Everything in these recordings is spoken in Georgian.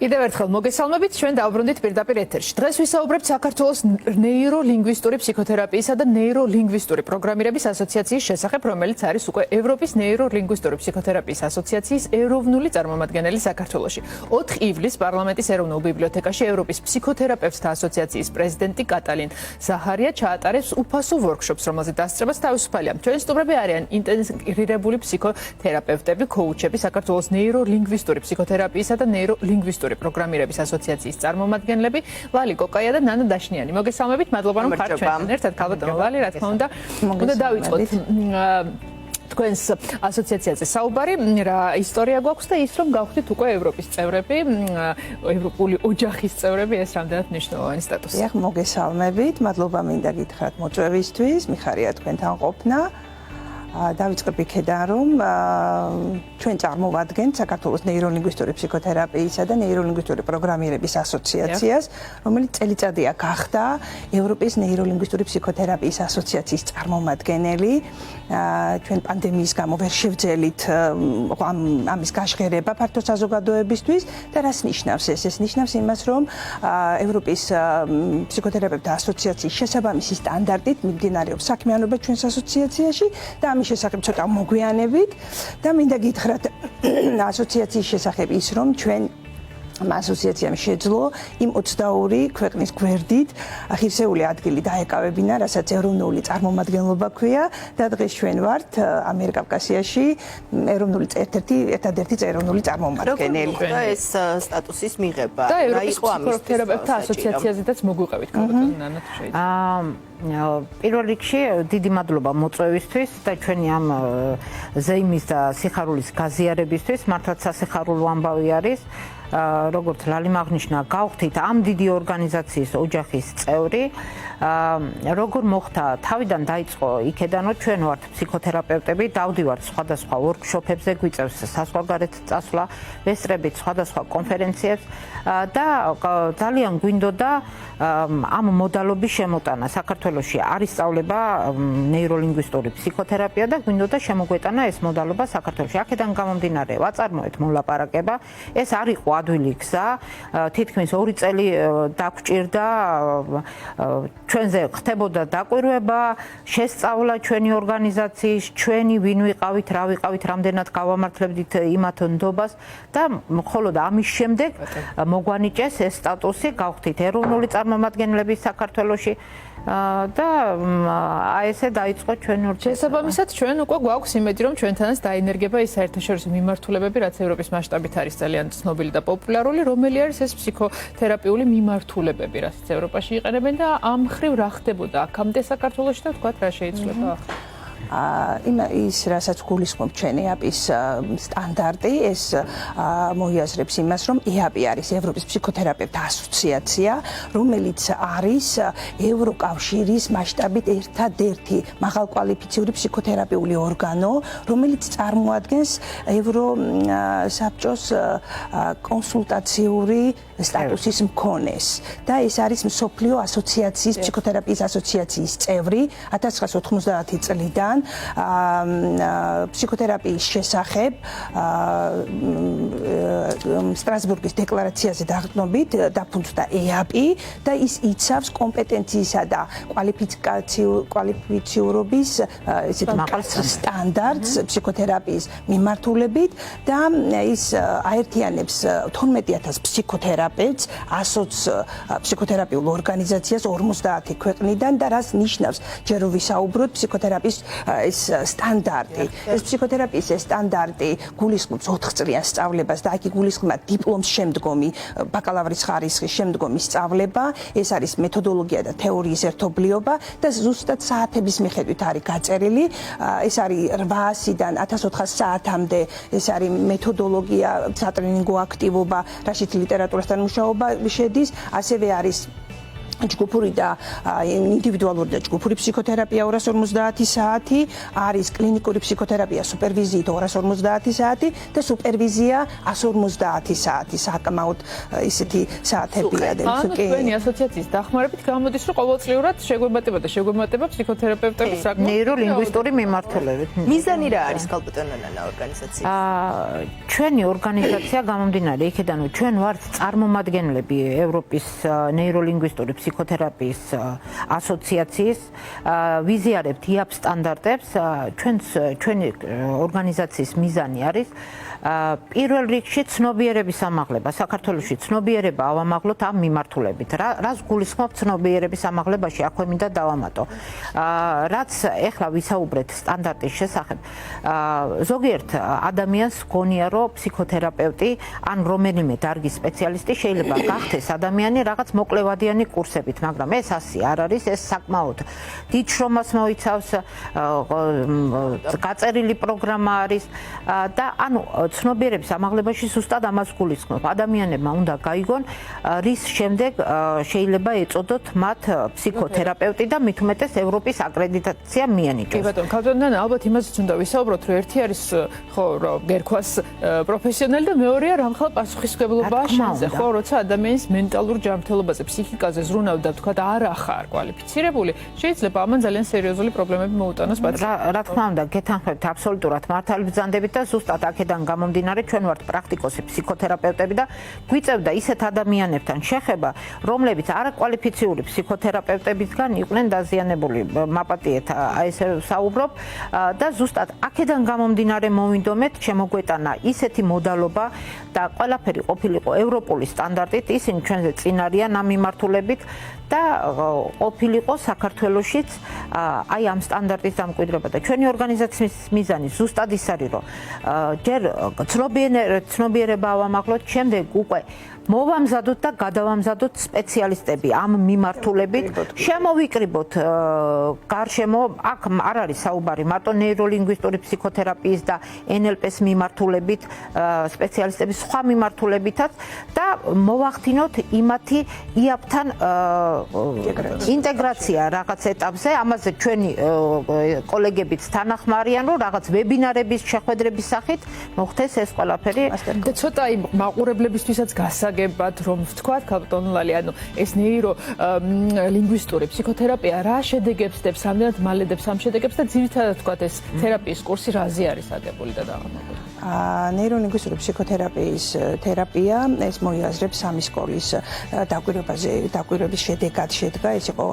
კიდევ ერთხელ მოგესალმებით, ჩვენ დავბრუნდით პირდაპირ ეთერში. დღეს ვისაუბრებთ საქართველოს ნეიროლინგვისტური ფსიქოთერაპიისა და ნეიროლინგვისტური პროგრამირების ასოციაციის შესახებ, რომელიც არის უკვე ევროპის ნეიროლინგვისტური ფსიქოთერაპიის ასოციაციის ეროვნული წარმომადგენელი საქართველოში. 4 ივლისს პარლამენტის ეროვნულ ბიბლიოთეკაში ევროპის ფსიქოთერაპევტთა ასოციაციის პრეზიდენტი კატალინ ზაჰარია ჩაატარებს უფასო ვორქშოპს, რომელზეც დასწრებას თავისუფალია. ჩვენი სტუმრები არიან ინტეგრირებული ფსიქოთერაპევტები, კოუჩები, საქართველოს ნეიროლინგვისტური ფსიქოთერაპიისა და ნეიროლინგვისტური პროგრამირების ასოციაციის წარმომადგენლები ვალი კოკაია და ნანა დაშნიანი. მოგესალმებით, მადლობა რომ ხართ ჩვენთან ერთად. ქალბატონო ვალი, რა თქმა უნდა დავიწყოთ თქვენს ასოციაციაზე საუბარი, რა ისტორია გვაქვს და ის რომ გავხდით უკვე ევროპის წევრები, ევროპული ოჯახის წევრები, ეს რამდენად მნიშვნელოვანი სტატუსია. დიახ, მოგესალმებით, მადლობა მინდა გითხრათ მოწვევისთვის, მიხარია თქვენთან ყოფნა. დავიწყებ იქედან რომ ჩვენ წარმოვადგენთ საქართველოს ნეიროლინგვისტური ფსიქოთერაპიისა და ნეიროლინგვისტური პროგრამირების ასოციაციას, რომელიც წელიწადია გახდა ევროპის ნეიროლინგვისტური ფსიქოთერაპიის ასოციაციის წარმომადგენელი. ჩვენ პანდემიის გამო ვერ შევძელით ამის გაშღერება ფართო საზოგადოებისთვის და რას ნიშნავს ეს? ეს ნიშნავს იმას, რომ ევროპის ფსიქოთერაპევტთა ასოციაციის შესაბამისი სტანდარტით მიმდინარეობს საქმიანობა ჩვენს ასოციაციაში და ამის შესახებ ცოტა მოგვიანებით და მინდა გითხრათ ასოციაციის შესახებ ის, რომ ჩვენ ასოციაციამ შეძლო იმ 22 ქვეყნის გვერდით ღირსეული ადგილი დაეკავებინა, რასაც ეროვნული წარმომადგენლობა ქვია და დღეს ჩვენ ვართ ამიერკავკასიაში ერთადერთი ეროვნული წარმომადგენელი. და ეს სტატუსის მიღება და ევროპის ფსიქოთერაპევტთა ასოციაციაზედაც მოგვიყევით, ქალბატონო ნანა, თუ შეიძლება. პირველ რიგში დიდი მადლობა მოწვევისთვის და ჩვენი ამ ზეიმის და სიხარულის გაზიარებისთვის, მართლაც სასიხარულო ამბავი არის. როგორც ლალიმ აღნიშნა, გავხდით ამ დიდი ორგანიზაციის ოჯახის წევრი. როგორ მოხდა, თავიდან დაიწყო იქედან, რომ ჩვენ ვართ ფსიქოთერაპევტები, დავდივართ სხვადასხვა ვორქშოპებზე, გვიწევს საზღვარგარეთ წასვლა, ვესწრებით სხვადასხვა კონფერენციებს და ძალიან გვინდოდა ამ მოდალობის შემოტანა. საქართველოში არის სწავლება ნეიროლინგვისტური ფსიქოთერაპია და გვინდოდა შემოგვეტანა ეს მოდალობა საქართველოში. აქედან გამომდინარე, ვაწარმოეთ მოლაპარაკება. ეს არ იყო ადვილი გზა, თითქმის 2 წელი დაგვჭირდა, ჩვენზე ხდებოდა დაკვირვება, შესწავლა ჩვენი ორგანიზაციის, ჩვენი ვინ ვიყავით, რა ვიყავით, რამდენად გავამართლებდით იმათ ნდობას და მხოლოდ ამის შემდეგ მოგვანიჭეს ეს სტატუსი, გავხდით ეროვნული წარმომადგენლები საქართველოში და ესე დაიწყო ჩვენი ორგანიზაცია. შესაბამისად, ჩვენ უკვე გვაქვს იმედი, რომ ჩვენთანაც დაინერგება ის საერთაშორისო მიმართულებები, რაც ევროპის მასშტაბით არის ძალიან ცნობილი და პოპულარული, რომელი არის ეს ფსიქოთერაპიული მიმართულებები, რასაც ევროპაში იყენებენ და ამ მხრივ რა ხდებოდა აქამდე საქართველოში და თქვათ რა შეიცვლება? ის რასაც გულისხმობ ჩვენ EAP-ის სტანდარტი, ეს მოიაზრებს იმას, რომ EAP არის ევროპის ფსიქოთერაპევტთა ასოციაცია, რომელიც არის ევროკავშირის მასშტაბით ერთადერთი მაღალკვალიფიციური ფსიქოთერაპიული ორგანო, რომელიც წარმოადგენს ევროსაბჭოს კონსულტაციური სტატუსის მქონეს და ეს არის მსოფლიო ასოციაციის ფსიქოთერაპიის ასოციაციის წევრი 1990 წლიდან ფსიქოთერაპიის შესახებ სტრასბურგის დეკლარაციაზე დაღწნობით დაფუძნდა EAP და ის იცავს კომპეტენციისა და კვალიფიციურობის სტანდარტს ფსიქოთერაპიის მიმართულებით და ის აერთიანებს 12000 ფსიქოთერაპევტს 100 ფსიქოთერაპიულ ორგანიზაციას 50 ქვეყნიდან და რას ნიშნავს ჯერ რომ ვისაუბროთ ფსიქოთერაპიის ეს სტანდარტი. ეს ფსიქოთერაპიის სტანდარტი გულისხმობს 4 წლიან სწავლებას და აქ გულისხმობ დიპლომს შემდგომი ბაკალავრის ხარისხის შემდგომი სწავლება. ეს არის მეთოდოლოგია და თეორიის ერთობლიობა და ზუსტად საათების მიხედვით არის გაწერილი. ეს არის 800-დან 1400 საათამდე. ეს არის მეთოდოლოგია, სატრენინგო აქტივობა, რაშიც ლიტერატურასთან მუშაობა შედის. ასევე არის ჯგუფური და ინდივიდუალური და ჯგუფური ფსიქოთერაპია 250 საათი, არის კლინიკური ფსიქოთერაპია სუპერვიზიით 250 საათი და სუპერვიზია 150 საათი. საკმაოდ ისეთი საათებია. ანუ თქვენი ასოციაციის დახმარებით გამოდის, რომ ყოველწლიურად შეგვემატება ფსიქოთერაპევტების საკმაოდ ნეიროლინგვისტური მიმართულებით. მიზანი რა არის ქალბატონო ნანა ორგანიზაციის? ჩვენი ორგანიზაცია გამომდინარე იქიდან, რომ ჩვენ ვართ წარმომადგენლები ევროპის ნეიროლინგვისტური ფსიქოთერაპიის ასოციაციის, ვიზიარებთ IAP სტანდარტებს. ჩვენი ორგანიზაციის მიზანი არის პირველ რიგში ცნობიერების ამაღლება. საქართველოში ცნობიერება ავამაღლოთ ამ მიმართულებით. რას გულისხმობ ცნობიერების ამაღლებაში, აქვე მინდა დავამატო. რაც ეხლა ვისაუბრეთ სტანდარტის შესახებ, ზოგიერთ ადამიანს გონია, რომ ფსიქოთერაპევტი ან რომელიმე დარგის სპეციალისტი შეიძლება გახდეს ადამიანი რაღაც მოკლევადიანი კურსებით, მაგრამ ეს ასე არ არის, ეს საკმაოდ დიდ შრომას მოიცავს, გაწერილი პროგრამა არის და ანუ ცნობიერების ამაღლებაში ზუსტად ამას გულისხმობ. ადამიანებმა უნდა გაიგონ, რის შემდეგ შეიძლება ეწოდოთ მათ ფსიქოთერაპევტი და მით უმეტეს ევროპის აკრედიტაცია მიენიჭოს. კი ბატონო, ქალბატონო, ალბათ იმაზეც უნდა ვისაუბროთ, რომ ერთი არის ხო, რომ გერქვას პროფესიონალი და მეორეა რამხელა პასუხისმგებლობა შენზე, ხო, როცა ადამიანის მენტალურ ჯანმრთელობაზე, ფსიქიკაზე ზრუნავ და თქვა არ ახარ კვალიფიცირებული, შეიძლება ამან ძალიან სერიოზული პრობლემები მოუტანოს პაციენტს. რა თქმა უნდა, გეთანხმებით აბსოლუტურად მართალი ბრძანდებით და ზუსტად აქედან გამომდინარე ჩვენ ვართ პრაქტიკოსი ფსიქოთერაპევტები და გვიწევდა ისეთ ადამიანებთან შეხება, რომლებიც არაკვალიფიციური ფსიქოთერაპევტებისგან იყვნენ დაზიანებული. მაპატიეთ ესე საუბრობ და ზუსტად აქედან გამომდინარე მოვინდომეთ, შემოგვეტანა ისეთი მოდალობა და ყველაფერი ყოფილიყო ევროპული სტანდარტით, ისინი ჩვენზე წინ არიან ამ მიმართულებით და ყოფილიყო საქართველოშიც აი ამ სტანდარტის დამკვიდრება და ჩვენი ორგანიზაციის მიზანი ზუსტად ის არის, რომ ჯერ ცნობიერება ავამაღლოთ, შემდეგ უკვე მოვამზადოთ და გადავამზადოთ სპეციალისტები ამ მიმართულებით, შემოვიკრიბოთ გარშემო, აქ არ არის საუბარი მარტო ნეიროლინგვისტური ფსიქოთერაპიის და NLP-s მიმართულებით, სპეციალისტების სხვა მიმართულებითაც და მოვახდინოთ იმათი IAP-თან ინტეგრაცია რაღაც ეტაპზე, ამაზე ჩვენი კოლეგებიც თანახმარიან, რომ რაღაც ვებინარების შეხვედრების სახით მოხდეს ეს ყველაფერი. და ცოტა იმ მაყურებლებისთვისაც გასაგებად რომ ვთქვათ, ქალბატონო ლალი, ანუ ეს ნეიროლინგვისტური ფსიქოთერაპია რა შედეგებს დებს, რამდენად მალე დებს ამ შედეგებს და ძირითადად ვთქვათ ეს თერაპიის კურსი რაზე არის აგებული და დაღამებული? ნეიროლინგვისტური ფსიქოთერაპიის თერაპია ეს მოიაზრებს სამი სკოლის დაკვირვების შედეგად შედგა. ეს იყო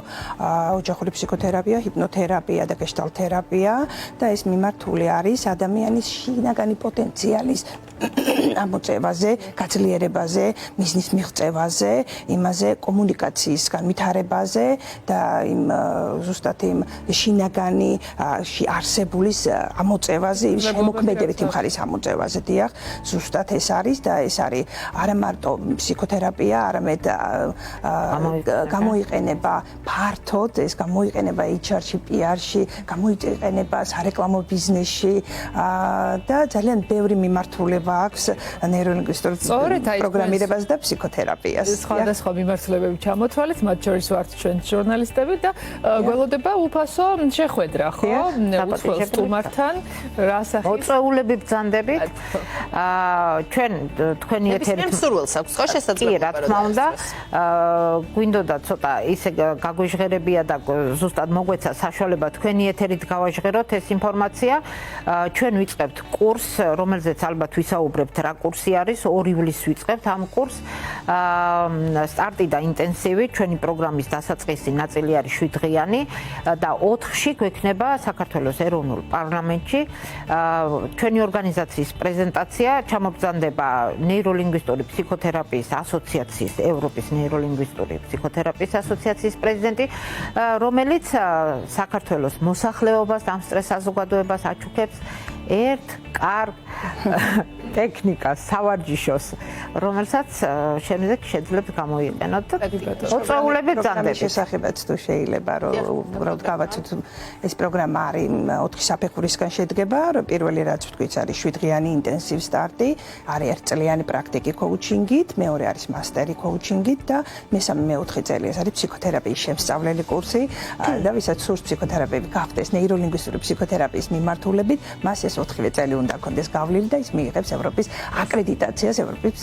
ოჯახური ფსიქოთერაპია, ჰიპნოთერაპია და გეშტალტ-თერაპია და ეს მიმართული არის ადამიანის შინაგანი პოტენციალის ამოწევაზე, გაძლიერებაზე, მიზნის მიღწევაზე, იმაზე კომუნიკაციის განვითარებაზე და იმ ზუსტად იმ შინაგანი არსებულის ამოწევაზე, იმ შემოქმედებით იმ ხარის ამოწევაზე, დიახ, ზუსტად ეს არის და ეს არის არა მარტო ფსიქოთერაპია, არამედ გამოიყენება ფართოდ, ეს გამოიყენება HR-ში, PR-ში, გამოიყენება სარეკლამო ბიზნესში და ძალიან ბევრი მიმართულება აქვს ნეიროლინგვისტურ პროგრამირებას და ფსიქოთერაპიას. სხვადასხვა მიმართულებები ჩამოთვალეთ, მათ შორის ვართ ჩვენ ჟურნალისტები და გველოდება უფასო შეხვედრა, ხო? უცხოელ სტუმართან, რა სახის მოწვეულები ბრძანდებით. ჩვენ თქვენი ეთერი მსურველს აქვს ხო შესაძლებლობა? კი, რა თქმა უნდა. გვინდოდა ცოტა ისე გაგვეჟღერებია და ზუსტად მოგვეცა საშუალება თქვენი ეთერით გავაჟღეროთ ეს ინფორმაცია. ჩვენ ვიწყებთ კურსს, რომელზეც ალბათ ვისაუბრებთ რა კურსი არის, 2 ივლისს ვიწყებთ ამ კურსს. სტარტი და ინტენსივი, ჩვენი პროგრამის დასაწყისი ნაწილი არის 7 დღიანი და 4-ში გვექნება საქართველოს ეროვნულ პარლამენტში ჩვენი ორგანიზაციის პრეზენტაცია, ჩამობრძანდება ნეიროლინგვისტური ფსიქოთერაპიის ასოციაციის, ევროპის ნეიროლინგვისტური ფსიქოთერაპიის ასოციაციის პრეზიდენტი, რომელიც საქართველოს მოსახლეობას ამ სტრეს საზოგადოებას აჩუქებს ერთ კარგ ტექნიკას, სავარჯიშოს, რომელსაც შემდეგ შეძლებთ გამოიყენოთ და მოწვეულებით პროგრამის წანდებით. შესახებაც თუ შეიძლება რომ უბრალოდ გავაცოთ ეს პროგრამა არის 4 საფეხურისგან შედგება, რომ პირველი რაც ვთქვით არის 7 დღიანი ინტენსივ სტარტი, არის 1 წლიანი პრაქტიკი კოუჩინგით, მეორე არის მასტერი კოუჩინგით და მესამე მეოთხე წელი ეს არის ფსიქოთერაპიის შემსწავლელი კურსი და ვისაც სურს ფსიქოთერაპევტი გახდეს ნეიროლინგვისტური ფსიქოთერაპიის მიმართულებით, მას ეს 4 წელი უნდა ქონდეს გავლილი და ის მიიღებს ევროპის აკრედიტაციას, ევროპის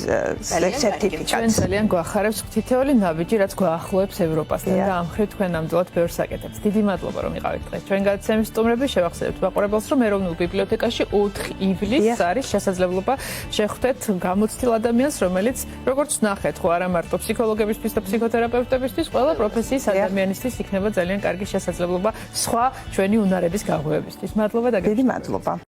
ჩვენ სერტიფიკატს. ძალიან გვახარებს თითოეული ნაბიჯი, რაც გვაახლოებს ევროპასთან და ამ ხრივ თქვენ ნამდვილად ბევრს აკეთებთ. დიდი მადლობა რომ იყავით დღეს ჩვენ გადაცემის სტუმრები. შევახსენებთ მაყურებელს, რომ ეროვნულ ბიბლიოთეკაში 4 ივლისს არის შესაძლებლობა შეხვდეთ გამოცდილ ადამიანს, რომელიც როგორც ვნახეთ, ხო არა მარტო ფსიქოლოგებისთვის და ფსიქოთერაპევტებისთვის, ყველა პროფესიის ადამიანისთვის იქნება ძალიან კარგი შესაძლებლობა სხვა ჩვენი უნარების გაღვივებისთვის. მადლობა და დიდი მადლობა.